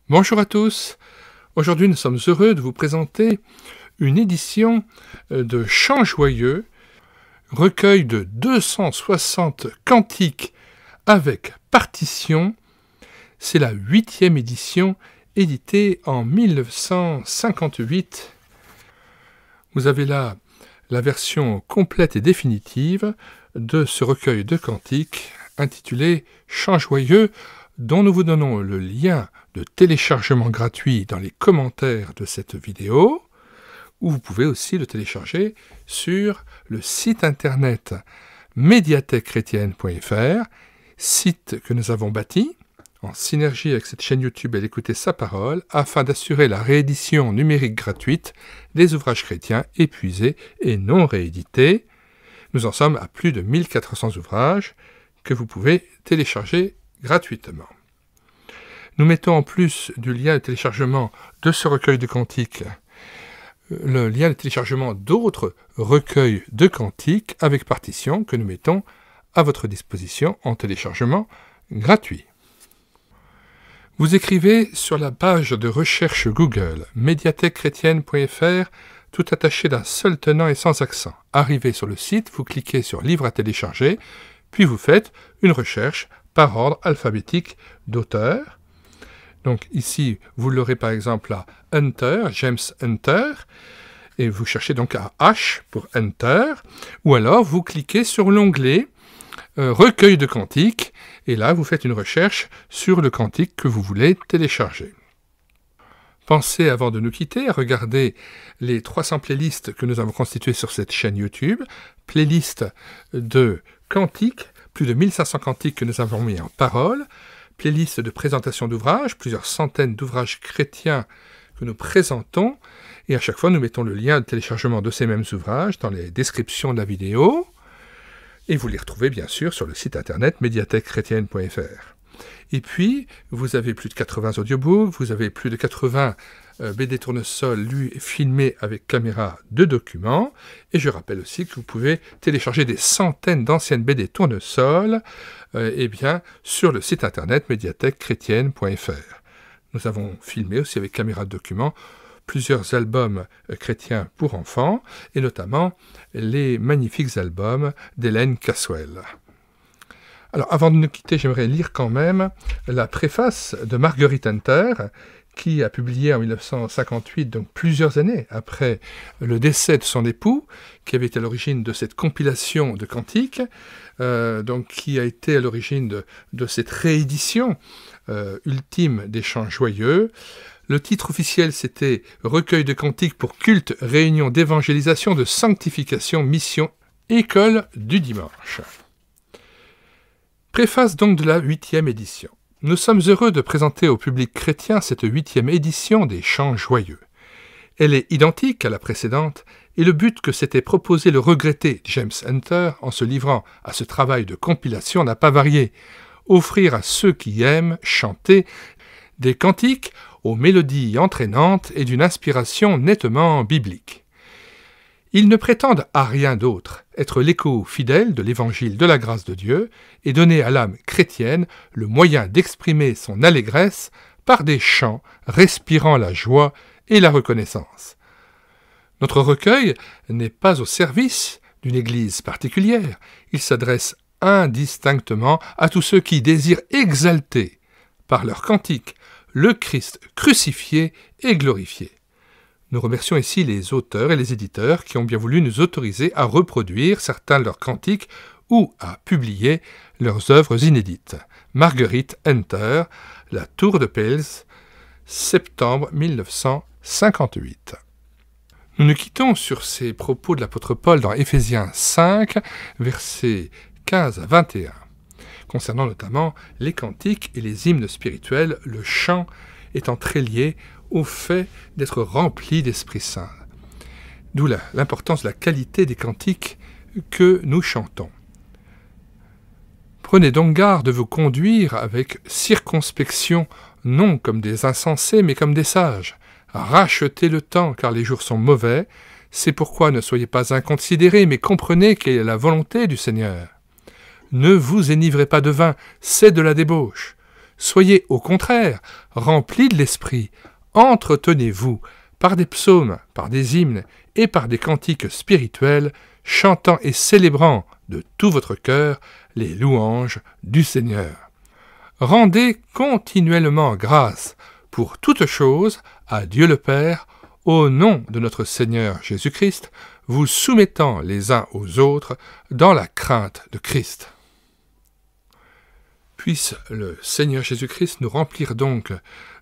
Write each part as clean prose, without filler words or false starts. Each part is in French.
Bonjour à tous. Aujourd'hui, nous sommes heureux de vous présenter une édition de Chants joyeux, recueil de 260 cantiques avec partition. C'est la 8e édition, éditée en 1958. Vous avez là la version complète et définitive de ce recueil de cantiques intitulé Chants joyeux, dont nous vous donnons le lien de téléchargement gratuit dans les commentaires de cette vidéo, ou vous pouvez aussi le télécharger sur le site internet médiathèquechrétienne.fr, site que nous avons bâti en synergie avec cette chaîne YouTube et l'écouter sa parole, afin d'assurer la réédition numérique gratuite des ouvrages chrétiens épuisés et non réédités. Nous en sommes à plus de 1400 ouvrages que vous pouvez télécharger gratuitement. Nous mettons en plus du lien de téléchargement de ce recueil de cantiques, le lien de téléchargement d'autres recueils de cantiques avec partition que nous mettons à votre disposition en téléchargement gratuit. Vous écrivez sur la page de recherche Google médiathèquechrétienne.fr, tout attaché d'un seul tenant et sans accent. Arrivé sur le site, vous cliquez sur Livre à télécharger, puis vous faites une recherche par ordre alphabétique d'auteur. Donc ici, vous l'aurez par exemple à Hunter, James Hunter, et vous cherchez donc à H pour Hunter, ou alors vous cliquez sur l'onglet Recueil de cantiques, et là vous faites une recherche sur le cantique que vous voulez télécharger. Pensez avant de nous quitter à regarder les 300 playlists que nous avons constituées sur cette chaîne YouTube, playlists de cantiques, plus de 1500 cantiques que nous avons mis en parole, playlist de présentation d'ouvrages, plusieurs centaines d'ouvrages chrétiens que nous présentons, et à chaque fois nous mettons le lien de téléchargement de ces mêmes ouvrages dans les descriptions de la vidéo, et vous les retrouvez bien sûr sur le site internet médiathèquechrétienne.fr. Et puis, vous avez plus de 80 audiobooks, vous avez plus de 80 BD tournesol lus et filmés avec caméra de documents, et je rappelle aussi que vous pouvez télécharger des centaines d'anciennes BD tournesol sur le site internet médiathèquechrétienne.fr. Nous avons filmé aussi avec caméra de documents plusieurs albums chrétiens pour enfants, et notamment les magnifiques albums d'Hélène Caswell. Alors, avant de nous quitter, j'aimerais lire quand même la préface de Marguerite Hunter, qui a publié en 1958, donc plusieurs années après le décès de son époux, qui avait été à l'origine de cette compilation de cantiques, qui a été à l'origine de cette réédition ultime des Chants joyeux. Le titre officiel, c'était « Recueil de cantiques pour culte, réunion d'évangélisation, de sanctification, mission, école du dimanche ». Préface donc de la 8e édition. Nous sommes heureux de présenter au public chrétien cette 8e édition des Chants joyeux. Elle est identique à la précédente, et le but que s'était proposé le regretté James Hunter en se livrant à ce travail de compilation n'a pas varié. Offrir à ceux qui aiment chanter des cantiques aux mélodies entraînantes et d'une inspiration nettement biblique. Ils ne prétendent à rien d'autre, être l'écho fidèle de l'évangile de la grâce de Dieu et donner à l'âme chrétienne le moyen d'exprimer son allégresse par des chants respirant la joie et la reconnaissance. Notre recueil n'est pas au service d'une église particulière, il s'adresse indistinctement à tous ceux qui désirent exalter, par leurs cantiques, le Christ crucifié et glorifié. Nous remercions ici les auteurs et les éditeurs qui ont bien voulu nous autoriser à reproduire certains de leurs cantiques ou à publier leurs œuvres inédites. Marguerite Hunter, La Tour de Pels, septembre 1958. Nous nous quittons sur ces propos de l'apôtre Paul dans Éphésiens 5, versets 15 à 21, concernant notamment les cantiques et les hymnes spirituels, le chant étant très lié au fait d'être rempli d'Esprit Saint. D'où l'importance de la qualité des cantiques que nous chantons. Prenez donc garde de vous conduire avec circonspection, non comme des insensés, mais comme des sages. Rachetez le temps, car les jours sont mauvais. C'est pourquoi ne soyez pas inconsidérés, mais comprenez quelle est la volonté du Seigneur. Ne vous enivrez pas de vin, c'est de la débauche. Soyez au contraire remplis de l'Esprit. Entretenez-vous par des psaumes, par des hymnes et par des cantiques spirituels, chantant et célébrant de tout votre cœur les louanges du Seigneur. Rendez continuellement grâce pour toutes choses à Dieu le Père, au nom de notre Seigneur Jésus-Christ, vous soumettant les uns aux autres dans la crainte de Christ. Puisse le Seigneur Jésus-Christ nous remplir donc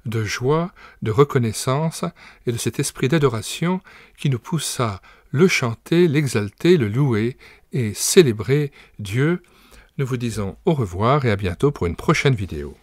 de joie, de reconnaissance et de cet esprit d'adoration qui nous pousse à le chanter, l'exalter, le louer et célébrer Dieu. Nous vous disons au revoir et à bientôt pour une prochaine vidéo.